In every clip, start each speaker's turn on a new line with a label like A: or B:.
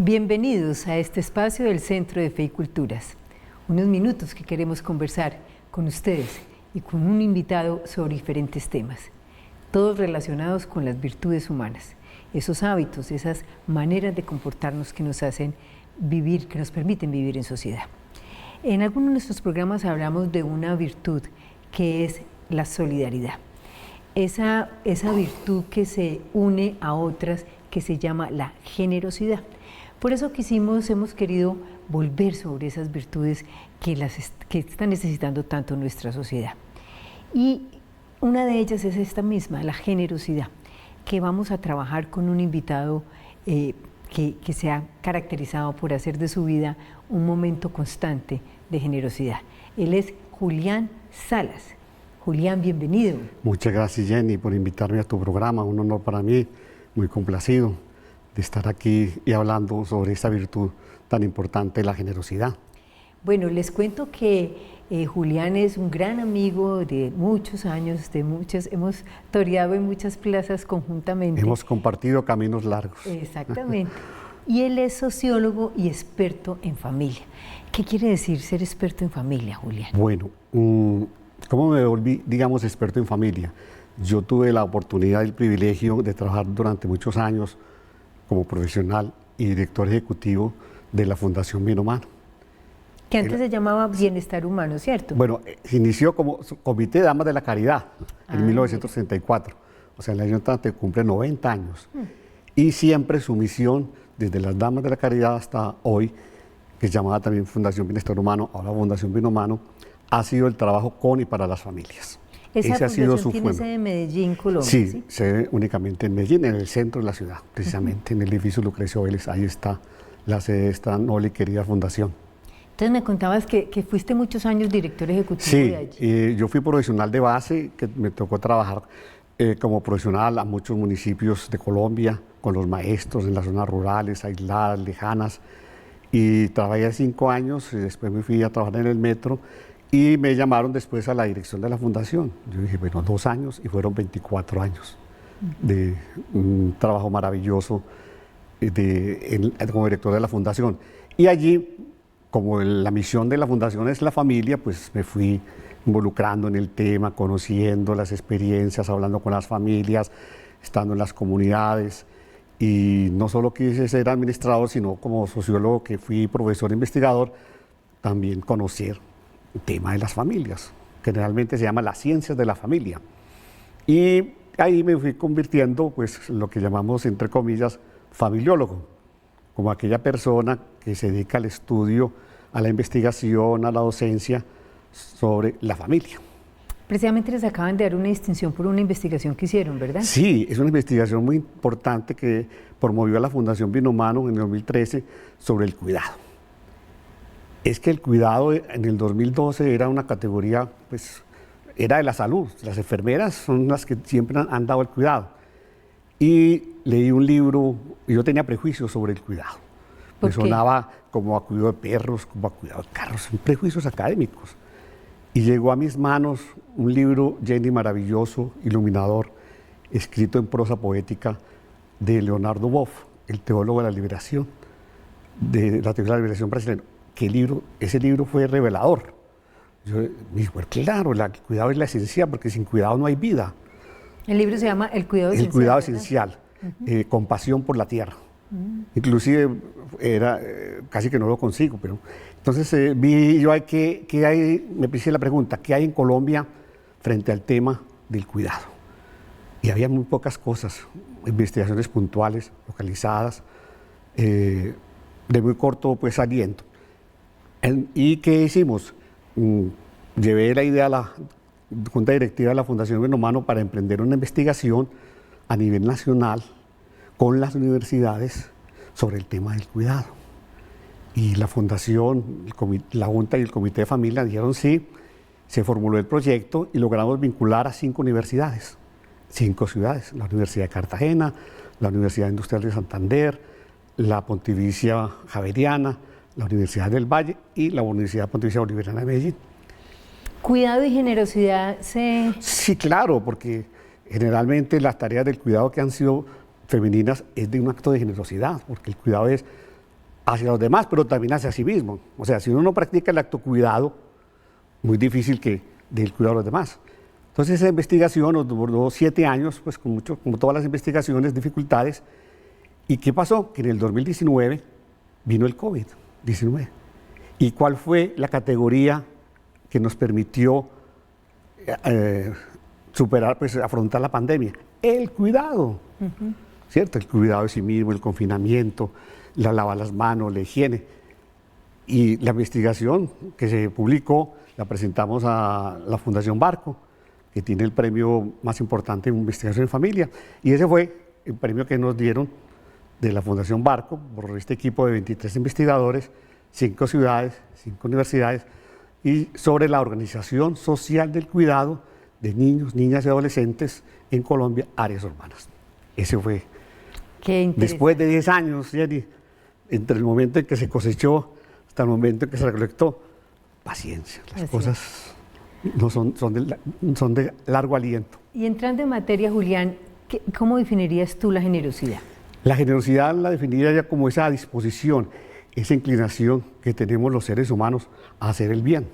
A: Bienvenidos a este espacio del Centro de Fe y Culturas. Unos minutos que queremos conversar con ustedes y con un invitado sobre diferentes temas, todos relacionados con las virtudes humanas, esos hábitos, esas maneras de comportarnos que nos hacen vivir, que nos permiten vivir en sociedad. En algunos de nuestros programas hablamos de una virtud que es la solidaridad. Esa virtud que se une a otras, que se llama la generosidad. Por eso hemos querido volver sobre esas virtudes que están necesitando tanto nuestra sociedad. Y una de ellas es esta misma, la generosidad, que vamos a trabajar con un invitado que se ha caracterizado por hacer de su vida un momento constante de generosidad. Él es Julián Salas. Julián, bienvenido.
B: Muchas gracias, Jenny, por invitarme a tu programa. Un honor para mí, muy complacido de estar aquí y hablando sobre esta virtud tan importante, la generosidad.
A: Bueno, les cuento que Julián es un gran amigo de muchos años, hemos toreado en muchas plazas conjuntamente.
B: Hemos compartido caminos largos.
A: Exactamente. Y él es sociólogo y experto en familia. ¿Qué quiere decir ser experto en familia, Julián?
B: Bueno, ¿cómo me volví, digamos, experto en familia? Yo tuve la oportunidad y el privilegio de trabajar durante muchos años como profesional y director ejecutivo de la Fundación Bien Humano.
A: Que antes se llamaba Bienestar Humano, ¿cierto?
B: Bueno, se inició como Comité de Damas de la Caridad en 1964. O sea, el año entrante cumple 90 años. Y siempre su misión, desde las Damas de la Caridad hasta hoy, que se llamaba también Fundación Bienestar Humano, ahora Fundación Bien Humano, ha sido el trabajo con y para las familias.
A: Esa fundación tiene sede en Medellín, Colombia.
B: Sí, sede únicamente en Medellín, en el centro de la ciudad, precisamente, en el edificio Lucrecio Vélez. Ahí está la sede de esta noble y querida fundación.
A: Entonces me contabas que fuiste muchos años director ejecutivo de allí.
B: Sí, yo fui profesional de base, que me tocó trabajar como profesional a muchos municipios de Colombia, con los maestros en las zonas rurales, aisladas, lejanas. Y trabajé 5 años, y después me fui a trabajar en el metro. Y me llamaron después a la dirección de la fundación. Yo dije, bueno, 2 años y fueron 24 años de un trabajo maravilloso como director de la fundación. Y allí, como la misión de la fundación es la familia, pues me fui involucrando en el tema, conociendo las experiencias, hablando con las familias, estando en las comunidades. Y no solo quise ser administrador, sino como sociólogo que fui profesor investigador, también conocer el tema de las familias, que generalmente se llama las ciencias de la familia. Y ahí me fui convirtiendo, pues, lo que llamamos, entre comillas, familiólogo, como aquella persona que se dedica al estudio, a la investigación, a la docencia sobre la familia.
A: Precisamente les acaban de dar una distinción por una investigación que hicieron, ¿verdad?
B: Sí, es una investigación muy importante que promovió la Fundación Bien Humano en el 2013 sobre el cuidado. Es que el cuidado en el 2012 era una categoría, pues, era de la salud. Las enfermeras son las que siempre han dado el cuidado. Y leí un libro, y yo tenía prejuicios sobre el cuidado. Me sonaba como a cuidado de perros, como a cuidado de carros, son prejuicios académicos. Y llegó a mis manos un libro, Jenny, maravilloso, iluminador, escrito en prosa poética de Leonardo Boff, el teólogo de la liberación, de la teología de la liberación brasileña. Ese libro fue revelador. Yo me dije, bueno, claro, el cuidado es la esencia, porque sin cuidado no hay vida.
A: El libro se llama El cuidado esencial.
B: El cuidado esencial, compasión por la tierra. Inclusive era casi que no lo consigo, pero entonces vi yo me hice la pregunta, ¿qué hay en Colombia frente al tema del cuidado? Y había muy pocas cosas, investigaciones puntuales, localizadas, de muy corto, pues, aliento. ¿Y qué hicimos? Llevé la idea a la Junta Directiva de la Fundación Bien Humano para emprender una investigación a nivel nacional con las universidades sobre el tema del cuidado. Y la Fundación, la Junta y el Comité de Familia dijeron sí, se formuló el proyecto y logramos vincular a 5 universidades, 5 ciudades, la Universidad de Cartagena, la Universidad Industrial de Santander, la Pontificia Javeriana, la Universidad del Valle y la Universidad Pontificia Bolivariana de Medellín.
A: ¿Cuidado y generosidad se...?
B: Sí, claro, porque generalmente las tareas del cuidado que han sido femeninas es de un acto de generosidad, porque el cuidado es hacia los demás, pero también hacia sí mismo. O sea, si uno no practica el autocuidado, muy difícil que del cuidado de los demás. Entonces esa investigación nos duró 7 años, pues con mucho, como todas las investigaciones, dificultades. ¿Y qué pasó? Que en el 2019 vino el COVID-19. ¿Y cuál fue la categoría que nos permitió superar, pues afrontar la pandemia? El cuidado, ¿cierto? El cuidado de sí mismo, el confinamiento, la lavar las manos, la higiene. Y la investigación que se publicó la presentamos a la Fundación Barco, que tiene el premio más importante en investigación en familia. Y ese fue el premio que nos dieron de la Fundación Barco por este equipo de 23 investigadores, 5 ciudades, 5 universidades, y sobre la organización social del cuidado de niños, niñas y adolescentes en Colombia, áreas urbanas. Ese fue. Después de 10 años, Jenny, entre el momento en que se cosechó hasta el momento en que se recolectó, paciencia. Las cosas no son de largo aliento.
A: Y entrando en materia, Julián, ¿cómo definirías tú la generosidad?
B: La generosidad la definiría ya como esa disposición, esa inclinación que tenemos los seres humanos a hacer el bien.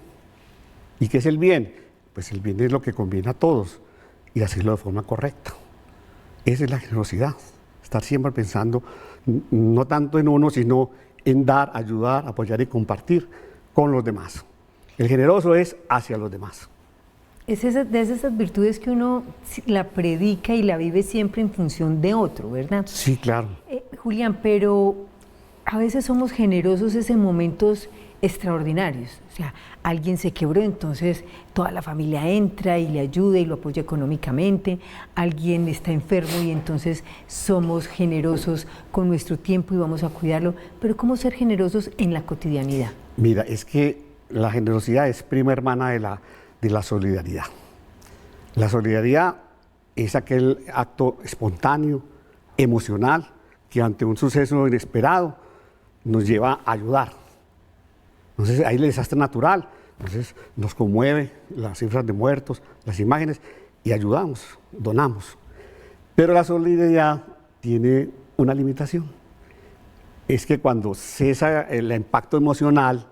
B: ¿Y qué es el bien? Pues el bien es lo que conviene a todos y hacerlo de forma correcta. Esa es la generosidad, estar siempre pensando no tanto en uno, sino en dar, ayudar, apoyar y compartir con los demás. El generoso es hacia los demás.
A: Es de esas virtudes que uno la predica y la vive siempre en función de otro, ¿verdad?
B: Sí, claro.
A: Julián, pero a veces somos generosos en momentos extraordinarios. O sea, alguien se quebró, entonces toda la familia entra y le ayuda y lo apoya económicamente. Alguien está enfermo y entonces somos generosos con nuestro tiempo y vamos a cuidarlo. Pero ¿cómo ser generosos en la cotidianidad?
B: Mira, es que la generosidad es prima hermana de la solidaridad. La solidaridad es aquel acto espontáneo, emocional, que ante un suceso inesperado nos lleva a ayudar. Entonces hay el desastre natural, entonces nos conmueve las cifras de muertos, las imágenes, y ayudamos, donamos. Pero la solidaridad tiene una limitación. Es que cuando cesa el impacto emocional,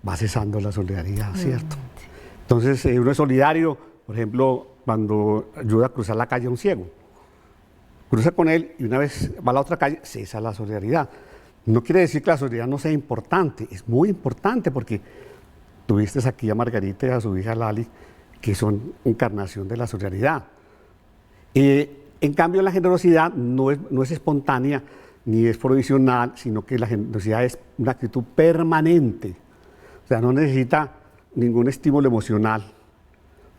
B: va cesando la solidaridad, ¿cierto? Entonces uno es solidario, por ejemplo, cuando ayuda a cruzar la calle a un ciego. Cruza con él y una vez va a la otra calle, cesa la solidaridad. No quiere decir que la solidaridad no sea importante, es muy importante porque tuviste aquí a Margarita y a su hija Lali, que son encarnación de la solidaridad. En cambio, la generosidad no es espontánea ni es provisional, sino que la generosidad es una actitud permanente. O sea, no necesita ningún estímulo emocional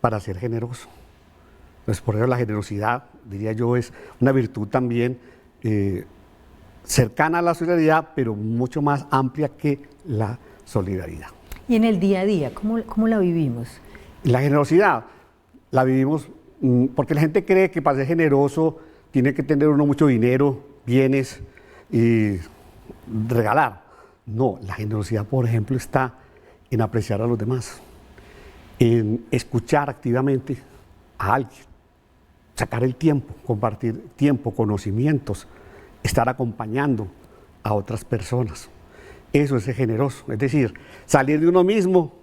B: para ser generoso. Entonces, por eso la generosidad, diría yo, es una virtud también cercana a la solidaridad, pero mucho más amplia que la solidaridad.
A: Y en el día a día, ¿cómo la vivimos?
B: La generosidad la vivimos porque la gente cree que para ser generoso tiene que tener uno mucho dinero, bienes y regalar. No, la generosidad, por ejemplo, está en apreciar a los demás, en escuchar activamente a alguien, sacar el tiempo, compartir tiempo, conocimientos, estar acompañando a otras personas. Eso es ser generoso, es decir, salir de uno mismo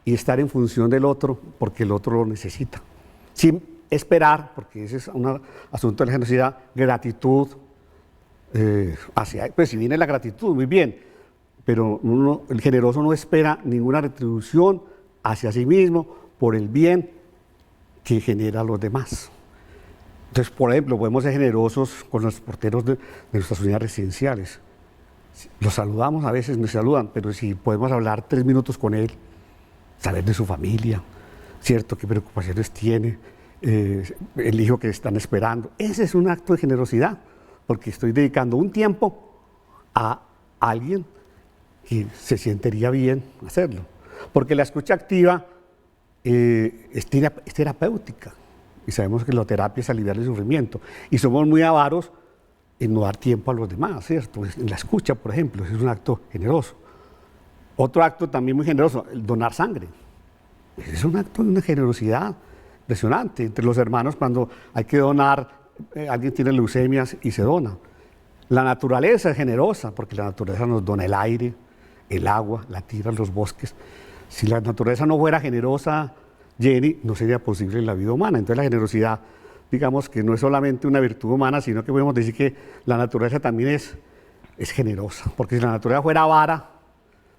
B: y estar en función del otro porque el otro lo necesita. Sin esperar, porque ese es un asunto de la generosidad, gratitud, pues si viene la gratitud, muy bien, pero el generoso no espera ninguna retribución hacia sí mismo por el bien que genera a los demás. Entonces, por ejemplo, podemos ser generosos con los porteros de nuestras unidades residenciales. Los saludamos, a veces nos saludan, pero si podemos hablar 3 minutos con él, saber de su familia, ¿cierto? ¿Qué preocupaciones tiene? El hijo que están esperando. Ese es un acto de generosidad, porque estoy dedicando un tiempo a alguien que se sentiría bien hacerlo. Porque la escucha activa es terapéutica. Y sabemos que la terapia es aliviar el sufrimiento. Y somos muy avaros en no dar tiempo a los demás, ¿cierto? En la escucha, por ejemplo, ese es un acto generoso. Otro acto también muy generoso, el donar sangre. Ese es un acto de una generosidad impresionante entre los hermanos cuando hay que donar, alguien tiene leucemias y se dona. La naturaleza es generosa porque la naturaleza nos dona el aire, el agua, la tierra, los bosques. Si la naturaleza no fuera generosa, Jenny, no sería posible la vida humana. Entonces la generosidad, digamos que no es solamente una virtud humana, sino que podemos decir que la naturaleza también es generosa, porque si la naturaleza fuera avara,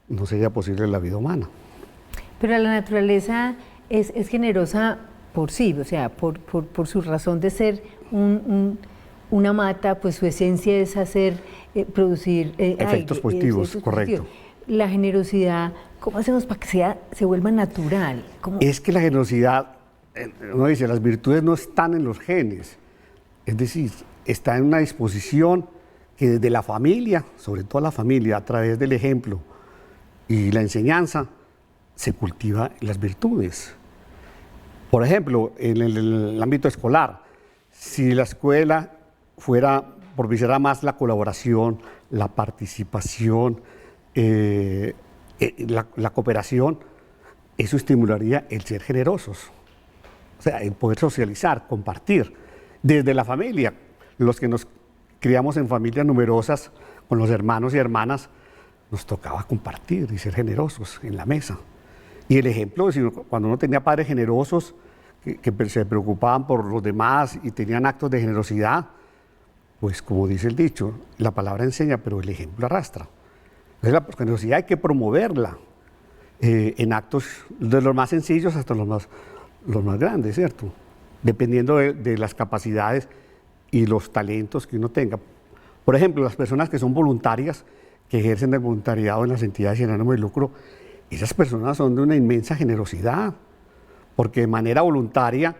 B: no sería posible la vida humana.
A: Pero la naturaleza es generosa por sí, o sea, por su razón de ser una mata, pues su esencia es hacer, producir
B: efectos
A: aire,
B: positivos,
A: efectos
B: correcto.
A: positivos. La generosidad, ¿cómo hacemos para que se vuelva natural? ¿Cómo?
B: Es que la generosidad, uno dice, las virtudes no están en los genes, es decir, está en una disposición que desde la familia, sobre todo la familia, a través del ejemplo y la enseñanza, se cultiva las virtudes. Por ejemplo, en el ámbito escolar, si la escuela propiciara más la colaboración, la participación, la cooperación, eso estimularía el ser generosos, o sea, el poder socializar, compartir. Desde la familia, los que nos criamos en familias numerosas, con los hermanos y hermanas, nos tocaba compartir y ser generosos en la mesa. Y el ejemplo, cuando uno tenía padres generosos, que se preocupaban por los demás y tenían actos de generosidad, pues como dice el dicho, la palabra enseña, pero el ejemplo arrastra. Entonces la generosidad hay que promoverla en actos de los más sencillos hasta los más grandes, ¿cierto? Dependiendo de las capacidades y los talentos que uno tenga. Por ejemplo, las personas que son voluntarias, que ejercen el voluntariado en las entidades sin ánimo de lucro, esas personas son de una inmensa generosidad, porque de manera voluntaria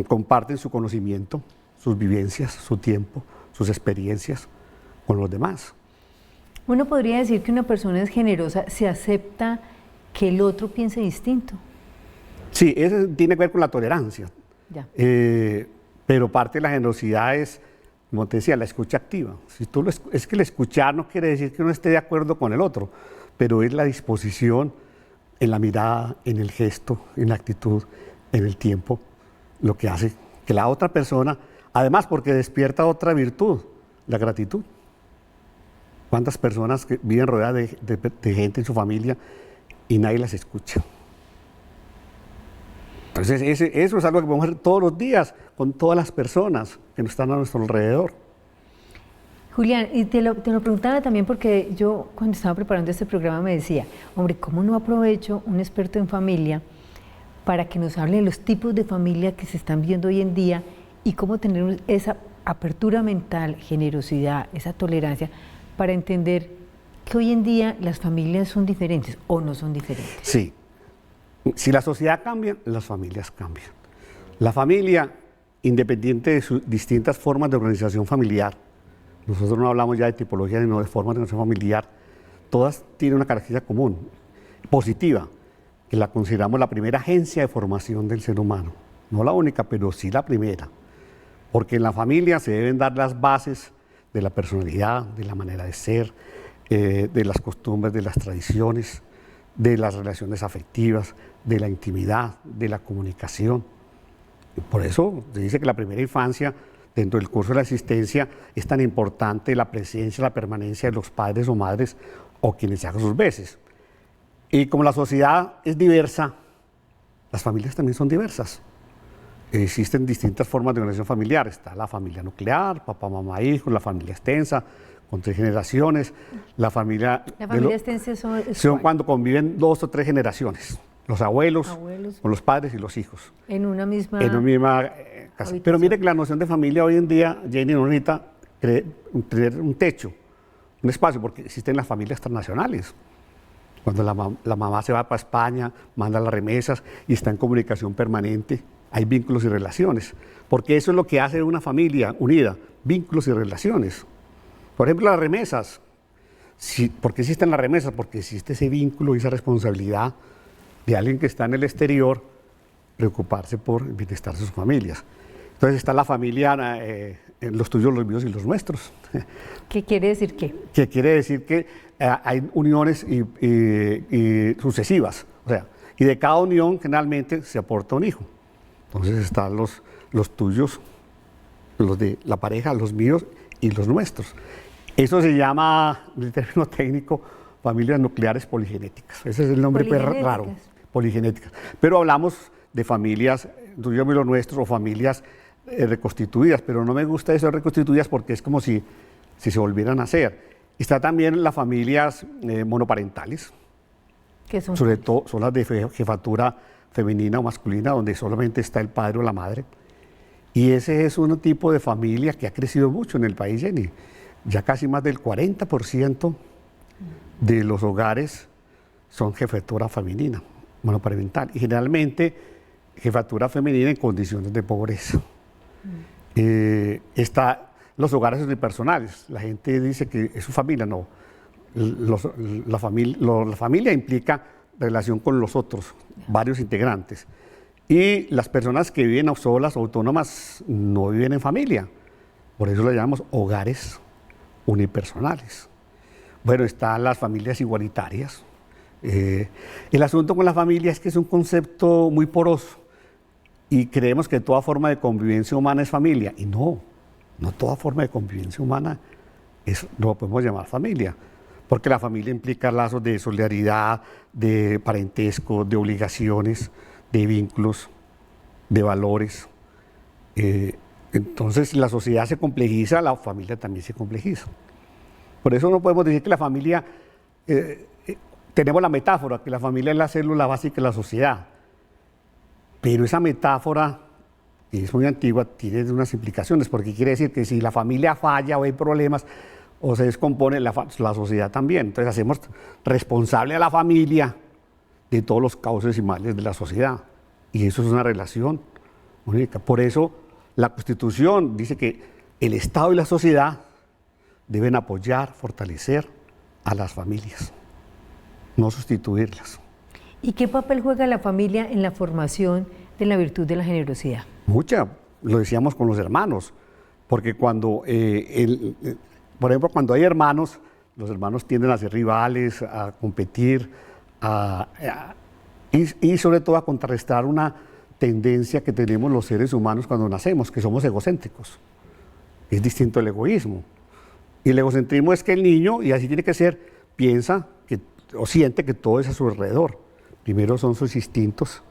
B: comparten su conocimiento, sus vivencias, su tiempo, sus experiencias con los demás.
A: Uno podría decir que una persona es generosa si acepta que el otro piense distinto.
B: Sí, eso tiene que ver con la tolerancia.
A: Ya.
B: Pero parte de la generosidad es, como te decía, la escucha activa. Es que el escuchar no quiere decir que uno esté de acuerdo con el otro, pero es la disposición en la mirada, en el gesto, en la actitud, en el tiempo, lo que hace que la otra persona, además porque despierta otra virtud, la gratitud. ¿Cuántas personas que viven rodeadas de gente en su familia y nadie las escucha? Entonces eso es algo que podemos hacer todos los días con todas las personas que están a nuestro alrededor.
A: Julián, y te lo preguntaba también porque yo cuando estaba preparando este programa me decía, hombre, ¿cómo no aprovecho un experto en familia para que nos hable de los tipos de familia que se están viendo hoy en día y cómo tener esa apertura mental, generosidad, esa tolerancia para entender que hoy en día las familias son diferentes o no son diferentes?
B: Sí, si la sociedad cambia, las familias cambian. La familia, independiente de sus distintas formas de organización familiar, nosotros no hablamos ya de tipología, sino de formas de organización familiar, todas tienen una característica común, positiva, que la consideramos la primera agencia de formación del ser humano. No la única, pero sí la primera. Porque en la familia se deben dar las bases de la personalidad, de la manera de ser, de las costumbres, de las tradiciones, de las relaciones afectivas, de la intimidad, de la comunicación. Y por eso se dice que la primera infancia, dentro del curso de la existencia, es tan importante la presencia, la permanencia de los padres o madres o quienes se hagan sus veces. Y como la sociedad es diversa, las familias también son diversas. Existen distintas formas de organización familiar. Está la familia nuclear, papá, mamá, hijos, la familia extensa, con 3 generaciones. La familia
A: extensa
B: son cuando conviven 2 o 3 generaciones. Los abuelos con los padres y los hijos.
A: En una misma
B: casa. Pero mire que la noción de familia hoy en día, Jenny, no necesita tener un techo, un espacio, porque existen las familias transnacionales. Cuando la mamá se va para España, manda las remesas y está en comunicación permanente, hay vínculos y relaciones. Porque eso es lo que hace una familia unida, vínculos y relaciones. Por ejemplo, las remesas. ¿Por qué existen las remesas? Porque existe ese vínculo y esa responsabilidad de alguien que está en el exterior, preocuparse por el bienestar de sus familias. Entonces está la familia, los tuyos, los míos y los nuestros.
A: ¿Qué quiere decir qué?
B: Que quiere decir que hay uniones y sucesivas, o sea, y de cada unión generalmente se aporta un hijo. Entonces están los tuyos, los de la pareja, los míos y los nuestros. Eso se llama, en el término técnico, familias nucleares poligenéticas. Ese es el nombre pues, raro, poligenéticas. Pero hablamos de familias, yo y los nuestros, o familias reconstituidas, pero no me gusta eso de reconstituidas porque es como si se volvieran a hacer. Está también las familias monoparentales,
A: ¿Qué son?
B: sobre todo son las de jefatura femenina o masculina, donde solamente está el padre o la madre. Y ese es un tipo de familia que ha crecido mucho en el país, Jenny. Ya casi más del 40% de los hogares son jefatura femenina, monoparental, y generalmente jefatura femenina en condiciones de pobreza. Está los hogares unipersonales. La gente dice que es su familia, no. La familia implica relación con los otros, varios integrantes. Y las personas que viven solas o autónomas no viven en familia. Por eso le llamamos hogares unipersonales. Bueno, están las familias igualitarias. El asunto con la familia es que es un concepto muy poroso y creemos que toda forma de convivencia humana es familia. Y no toda forma de convivencia humana lo podemos llamar familia. Porque la familia implica lazos de solidaridad, de parentesco, de obligaciones, de vínculos, de valores. Entonces la sociedad se complejiza, la familia también se complejiza. Por eso no podemos decir que la familia, tenemos la metáfora, que la familia es la célula básica de la sociedad. Pero esa metáfora, que es muy antigua, tiene unas implicaciones, porque quiere decir que si la familia falla o hay problemas, o se descompone, la sociedad también. Entonces hacemos responsable a la familia de todos los cauces y males de la sociedad. Y eso es una relación única. Por eso la Constitución dice que el Estado y la sociedad deben apoyar, fortalecer a las familias, no sustituirlas.
A: ¿Y qué papel juega la familia en la formación de la virtud de la generosidad?
B: Mucha, lo decíamos con los hermanos, porque cuando, por ejemplo, cuando hay hermanos, los hermanos tienden a ser rivales, a competir, y sobre todo a contrarrestar una tendencia que tenemos los seres humanos cuando nacemos, que somos egocéntricos. Es distinto al egoísmo. Y el egocentrismo es que el niño, y así tiene que ser, piensa o siente que todo es a su alrededor. Primero son sus instintos,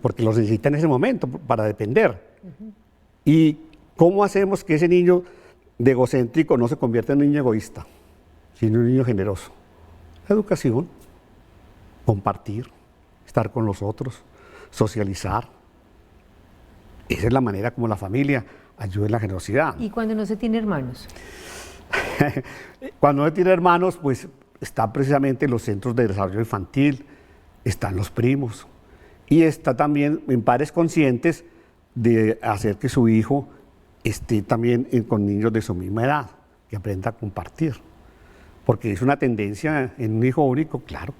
B: porque los necesita en ese momento para depender. ¿Y cómo hacemos que ese niño de egocéntrico no se convierta en un niño egoísta, sino en un niño generoso? Educación, compartir, estar con los otros, socializar. Esa es la manera como la familia ayuda en la generosidad.
A: ¿Y cuando no se tiene hermanos?
B: Cuando no se tiene hermanos, pues están precisamente los centros de desarrollo infantil, están los primos, y está también en padres conscientes de hacer que su hijo esté también con niños de su misma edad, que aprenda a compartir, porque es una tendencia en un hijo único, claro.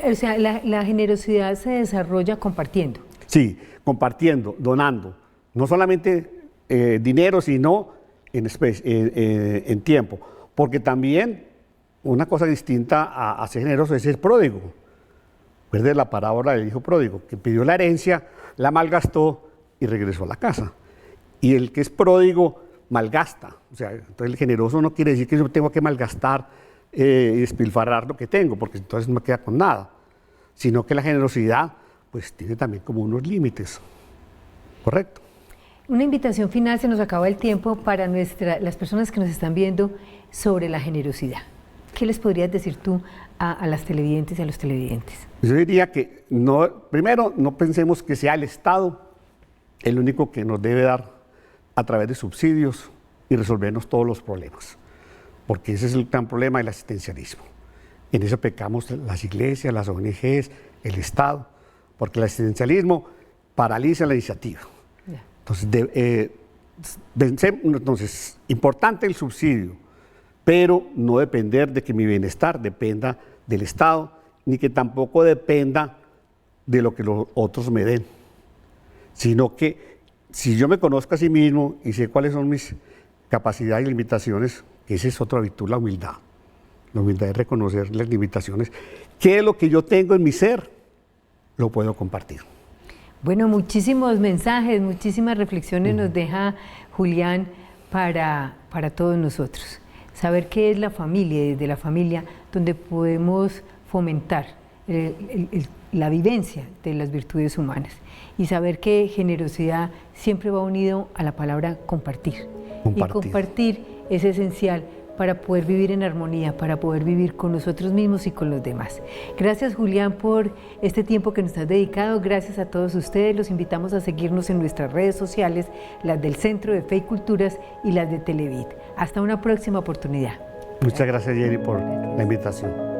A: O sea, la generosidad se desarrolla compartiendo.
B: Sí, compartiendo, donando, no solamente dinero, sino en tiempo, porque también una cosa distinta a ser generoso es ser pródigo. Recuerde la parábola del hijo pródigo, que pidió la herencia, la malgastó y regresó a la casa. Y el que es pródigo malgasta. O sea, entonces el generoso no quiere decir que yo tengo que malgastar y despilfarrar lo que tengo, porque entonces no me queda con nada. Sino que la generosidad pues tiene también como unos límites. ¿Correcto?
A: Una invitación final, se nos acaba el tiempo, para las personas que nos están viendo sobre la generosidad. ¿Qué les podrías decir tú a las televidentes y a los televidentes?
B: Yo diría que primero no pensemos que sea el Estado el único que nos debe dar a través de subsidios y resolvernos todos los problemas, porque ese es el gran problema del asistencialismo. En eso pecamos las iglesias, las ONGs, el Estado, porque el asistencialismo paraliza la iniciativa. Entonces, importante el subsidio, pero no depender de que mi bienestar dependa del Estado, ni que tampoco dependa de lo que los otros me den, sino que si yo me conozco a sí mismo y sé cuáles son mis capacidades y limitaciones, esa es otra virtud, la humildad. La humildad es reconocer las limitaciones. ¿Qué es lo que yo tengo en mi ser? Lo puedo compartir.
A: Bueno, muchísimos mensajes, muchísimas reflexiones nos deja Julián para todos nosotros. Saber qué es la familia, desde la familia, donde podemos fomentar la vivencia de las virtudes humanas. Y saber que generosidad siempre va unido a la palabra compartir. Y compartir es esencial para poder vivir en armonía, para poder vivir con nosotros mismos y con los demás. Gracias, Julián, por este tiempo que nos has dedicado. Gracias a todos ustedes. Los invitamos a seguirnos en nuestras redes sociales, las del Centro de Fe y Culturas y las de Televid. Hasta una próxima oportunidad.
B: Muchas gracias, Jenny, por la invitación.